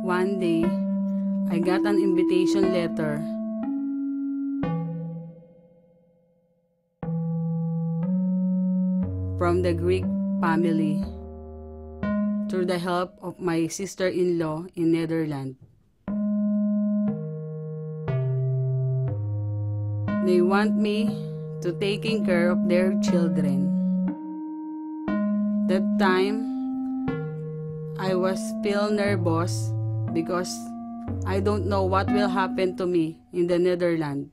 One day, I got an invitation letter from the Greek family through the help of my sister-in-law in Netherlands. They want me to taking care of their children. That time, I was still nervous because I don't know what will happen to me in the Netherlands.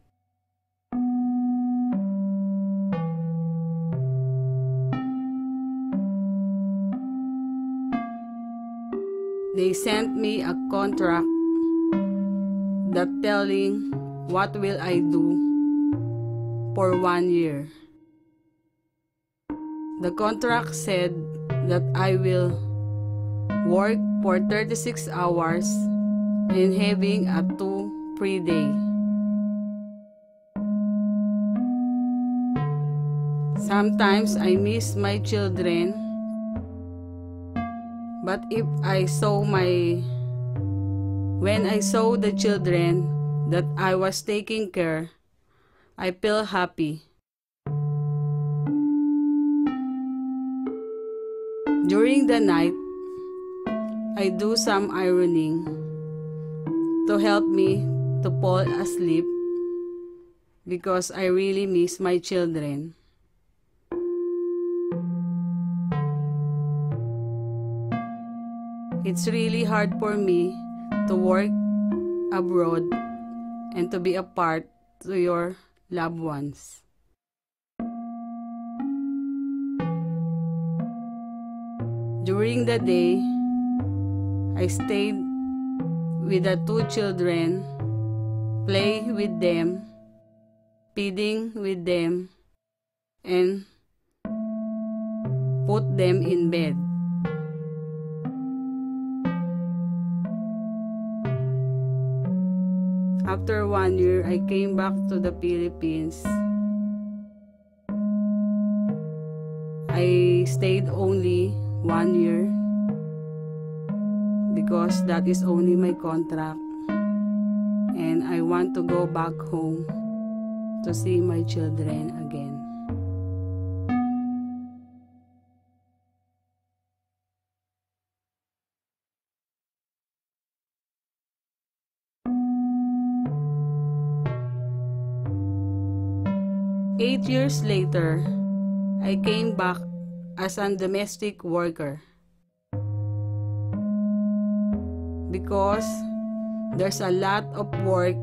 They sent me a contract that telling what will I do for 1 year. The contract said that I will work for 36 hours and having a 2 free day. Sometimes I miss my children, but when I saw the children that I was taking care, I feel happy. During the night, I do some ironing to help me to fall asleep because I really miss my children. It's really hard for me to work abroad and to be apart to your loved ones. During the day, I stayed with the 2 children, play with them, feeding with them, and put them in bed. After 1 year, I came back to the Philippines. I stayed only 1 year because that is only my contract, and I want to go back home to see my children again. Eight years later, I came back as a domestic worker because there's a lot of work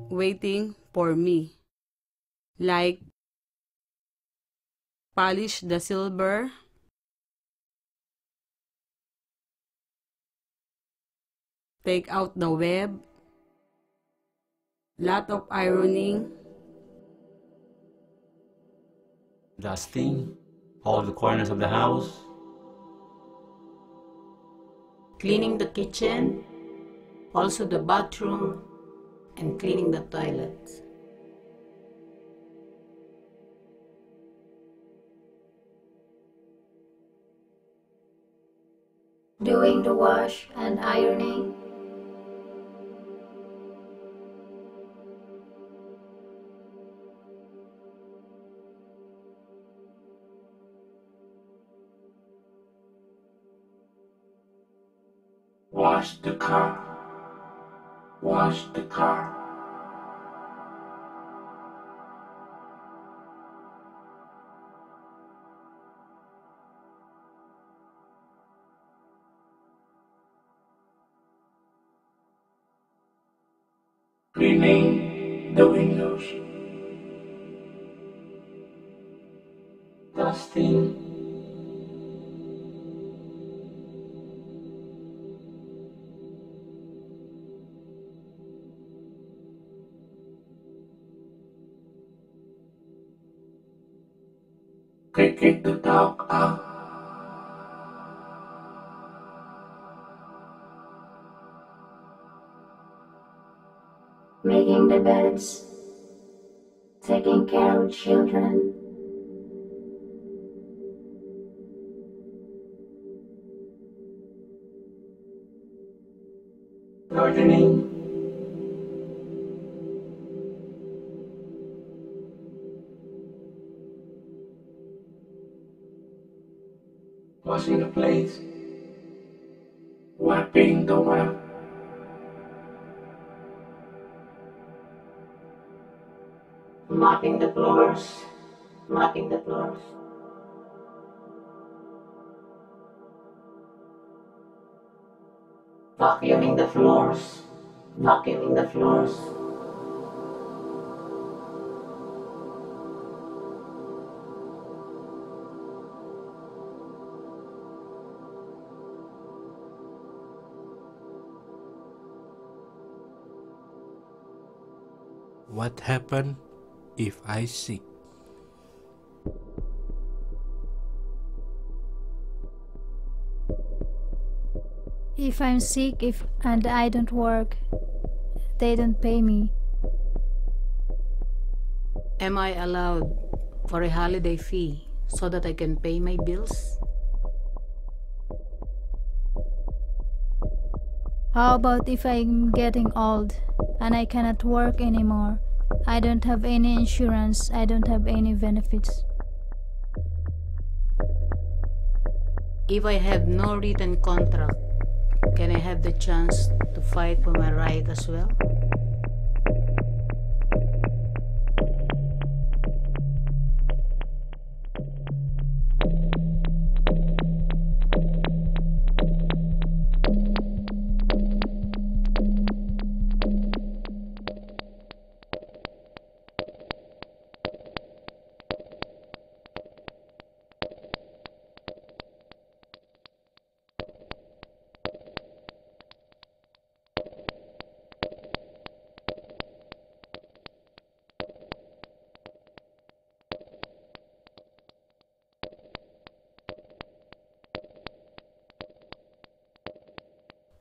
waiting for me, like polish the silver, take out the web, lot of ironing, dusting all the corners of the house, cleaning the kitchen, also the bathroom, and cleaning the toilets. Doing the wash and ironing. Wash the car. Wash the car. Cleaning the windows. Dusting. Kick the dog out. Making the beds. Taking care of children. gardening, washing the plates, wiping the web, mopping the floors, mopping the floors, vacuuming the floors, vacuuming the floors. What happens if I sick? If I'm sick and I don't work, they don't pay me. Am I allowed for a holiday fee so that I can pay my bills? How about if I'm getting old and I cannot work anymore? I don't have any insurance, I don't have any benefits. If I have no written contract, can I have the chance to fight for my right as well?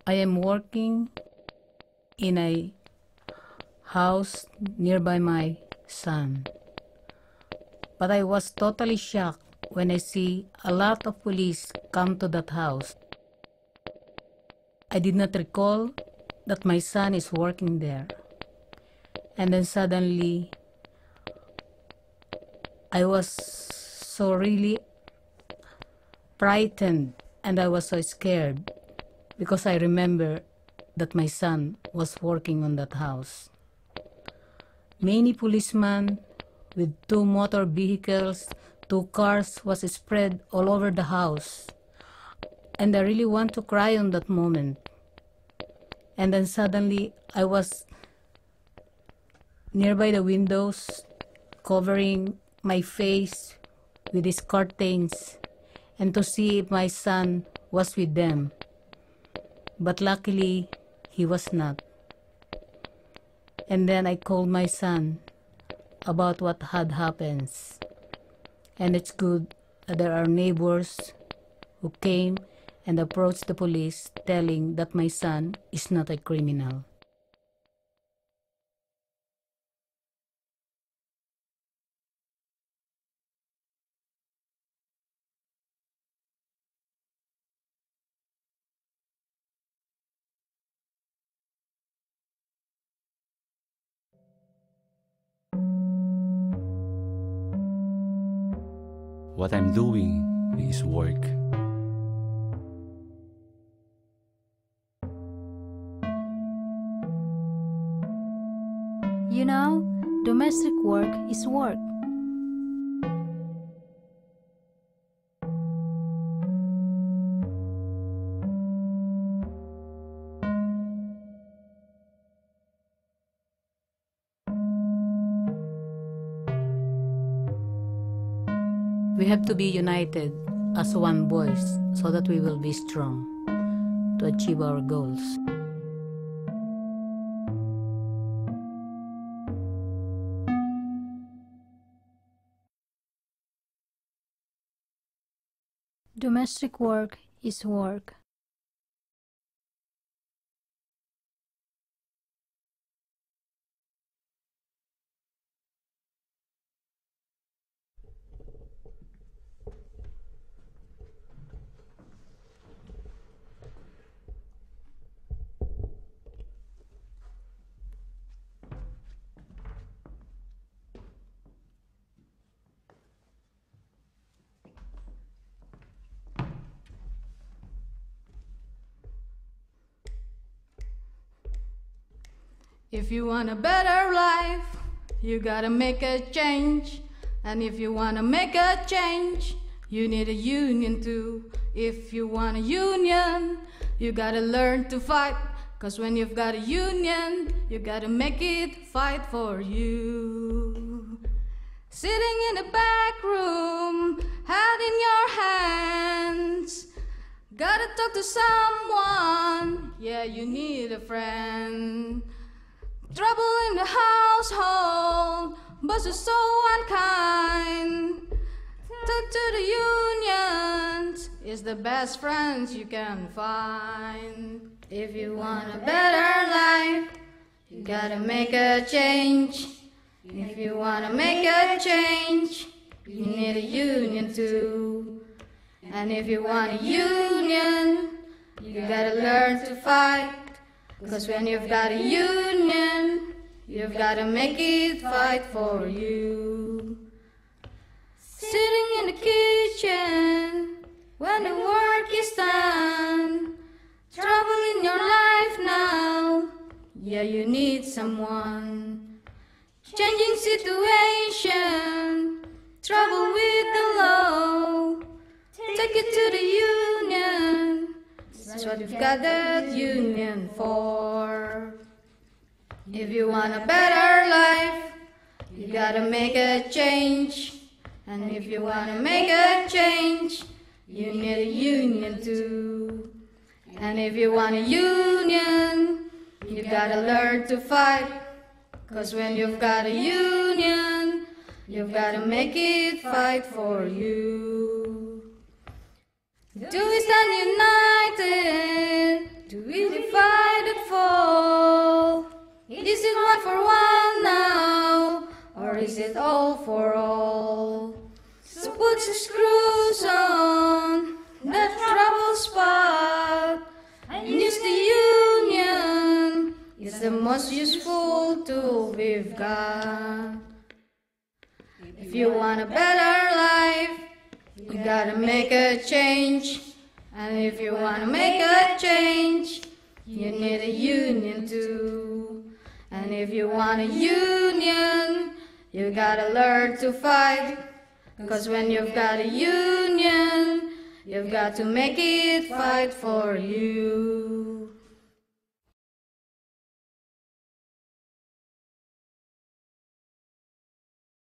I am working in a house nearby my son. But I was totally shocked when I see a lot of police come to that house. I did not recall that my son is working there. And then suddenly, I was so really frightened and I was so scared because I remember that my son was working on that house. Many policemen with 2 motor vehicles, 2 cars was spread all over the house. And I really want to cry on that moment. And then suddenly I was nearby the windows, covering my face with these curtains and to see if my son was with them. But luckily, he was not. And then I called my son about what had happened. And it's good that there are neighbors who came and approached the police telling that my son is not a criminal. What I'm doing is work. You know, domestic work is work. We have to be united as one voice so that we will be strong to achieve our goals. Domestic work is work. If you want a better life, you gotta make a change. And if you wanna make a change, you need a union too. If you want a union, you gotta learn to fight. Cause when you've got a union, you gotta make it fight for you. Sitting in the back room, head in your hands. Gotta talk to someone, yeah, you need a friend. Trouble in the household, boss is so unkind. Talk to the unions, it's the best friends you can find. If you want a better life, you gotta make a change. If you wanna make a change, you need a union too. And if you want a union, you gotta learn to fight. Cause when you've got a union, you've gotta make it fight for you. Sitting in the kitchen, when the work is done, trouble in your life now, yeah, you need someone. Changing situation, trouble with the law, take it to the union. That's what you've got that union for. If you want a better life, you gotta make a change. And if you wanna make a change, you need a union too. And if you want a union, you gotta learn to fight. Cause when you've got a union, you've gotta make it fight for you. Do we stand united? Do we divide and fall? Is it one for one now? Or is it all for all? So put the screws on that trouble spot and use the union. It's the most useful tool we've got. If you want a better life, you gotta make a change. And if you wanna make a change, you need a union too. And if you want a union, you gotta learn to fight. Cause when you've got a union, you've got to make it fight for you.